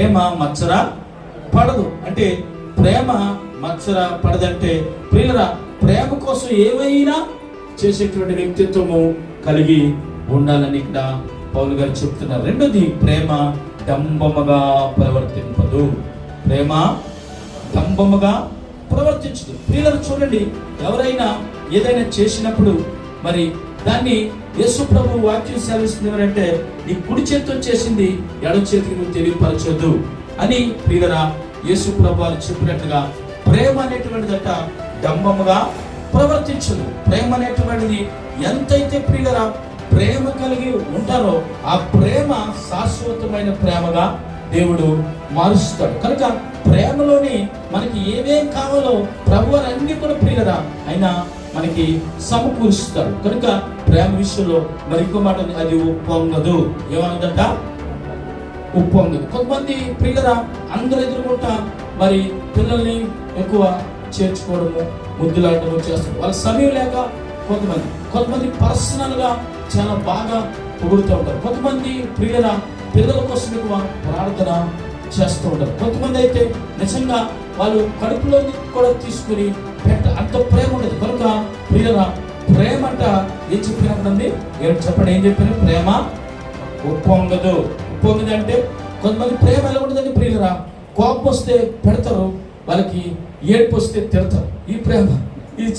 ప్రేమ మచ్చర పడదు అంటే ప్రేమ మచ్చర పడదంటే ప్రియులరా ప్రేమ కోసం ఏమైనా చేసేటువంటి వ్యక్తిత్వము కలిగి ఉండాలని ఇక్కడ పౌలు గారు చెప్తున్నారు. రెండోది, ప్రేమ డంబముగా ప్రవర్తింపదు. ప్రేమ డంబముగా ప్రవర్తించదు. ప్రియులను చూడండి, ఎవరైనా ఏదైనా చేసినప్పుడు మరి దాన్ని యేసు ప్రభు వాక్యం సెలవిస్తుంది ఏమంటే, నీ కుడి చేతితో చేసింది ఎడమ చేతికి నువ్వు తెలియపరచొద్దు అని ప్రియులరా యేసు ప్రభు వారు చెప్పినట్టుగా ప్రేమ అనేటువంటిదట డంబముగా ప్రవర్తించదు. ప్రేమ అనేటువంటిది ఎంతైతే ప్రియులరా ప్రేమ కలిగి ఉంటారో ఆ ప్రేమ శాశ్వతమైన ప్రేమగా దేవుడు మారుస్తాడు. కనుక ప్రేమలోని మనకి ఏమేం కావాలో ప్రభువు అన్ని కూడా ప్రియులరా అయినా మనకి సమకూరుస్తాడు. కనుక ప్రేమ విషయంలో మరి ఇంకో మాట, అది ఉప్పొంగదు. ఏమన్నదట? ఉప్పొంగదు. కొంతమంది ప్రియులరా అందరూ ఎదుర్కొంటా మరి పిల్లల్ని ఎక్కువ చేర్చుకోవడము, ముద్దులాడటము చేస్తారు. వాళ్ళ సమయం లేక కొంతమంది పర్సనల్ గా చాలా బాగా పొగుడుతూ ఉంటారు. కొంతమంది ప్రియులరా పిల్లల కోసం ఎక్కువ ప్రార్థన చేస్తూ ఉంటారు. కొంతమంది అయితే నిజంగా వాళ్ళు కడుపులో కూడా తీసుకుని అంత ప్రేమ ఉండదు. కనుక ప్రియులరా ప్రేమ అంట ఏం చెప్పినప్పుడు చెప్పండి, ఏం చెప్పిన? ప్రేమ ఉప్పొంగదు. ఉప్పొంగదు అంటే కొంతమంది ప్రేమ ఎలా ఉండదండి ప్రియులరా, కోపం వస్తే పెడతారు, వాళ్ళకి ఏడుపు వస్తే తిడతారు. ఈ ప్రేమ ఇది